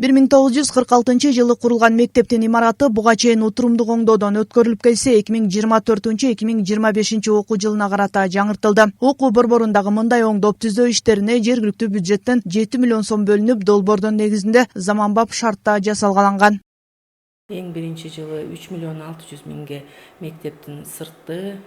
1946-жылы курулган мектептин имараты буга чейин утурумдук оңдоодон өткөрүлүп келсе, 2024-2025 окуу жылына карата жаңыртылды. Окуу борборундагы мындай оңдоп түзөө иштерине жергиликтүү бюджеттен 7 миллион сом бөлүнүп, долбоордун негизинде заманбап шартта жасалган. Эң биринчи жылы 3 миллион 600 миңге мектептин сырты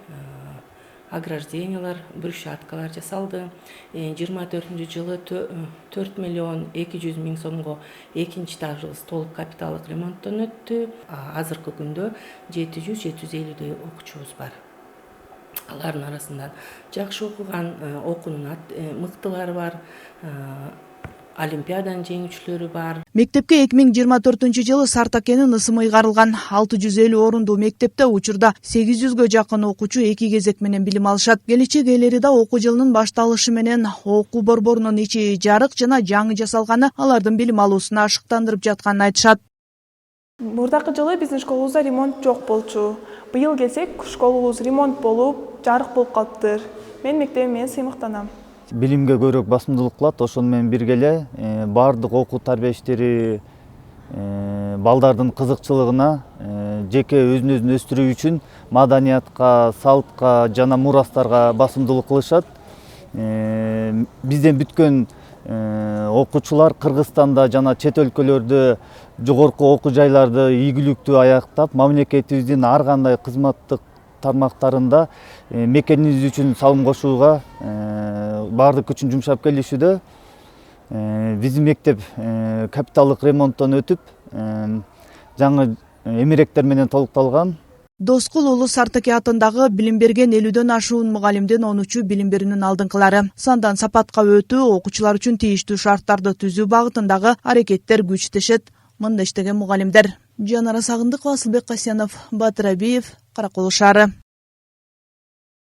ограждениялар, брусчаткалар жасалды. 24-жылы 4 миллион 200 миң сомго экинчи этажыбыз толук капиталдык ремонттон өттү. Азыркы күндө 700-750 окуучубуз бар. Алардын арасында жакшы окуган, окуунун мыктылары бар, олимпиаданын жеңүүчүлөрү бар. Мектепке 2024-жылы Сартакенин ысымы ыйгарылган. 650 орундуу мектепте учурда 800гө жакын окуучу эки кезек менен билим алышат. Келечек ээлери да окуу жылынын башталышы менен окуу борборунун ичи жарык жана жаңы жасалганы алардын билим алуусуна ашыктандырып жатканын айтышат. Мурдакы жылы биздин школубузда ремонт жок болчу. Быйыл келсек, школубуз ремонт болуп, жарык болуп калыптыр. Мен мектебим менен сыймыктанам. Билимге көбүрөөк басымдуулук кылат. Ошону менен бирге эле баардык окуу тарбия иштери балдардын кызыкчылыгына, жеке өзүн өстүрүү үчүн маданиятка, салтка жана мурастарга басымдуулук кылышат. Бизден бүткөн окуучулар Кыргызстанда жана чет өлкөлөрдө жогорку окуу жайларды ийгиликтүү аяктап, мамлекетибиздин ар кандай кызматтык тармактарында мекенибиз үчүн салым кошууга баардык күчүн жумшап келишүүдө. Биздин мектеп капиталдык ремонттон өтүп, жаңы эмеректер менен толукталган. Доскул уулу Сартаке атындагы билим берген 50дөн ашуун мугалимдин 13 билим берүүнүн алдыңкылары. Сандан сапатка өтүү, окуучулар үчүн тийиштүү шарттарды түзүү багытындагы аракеттер күчтешет. Мында иштеген мугалимдер: Жанара Сагындыкова, Асылбек Касьянов, Батыр Абиев, Каракол шаары.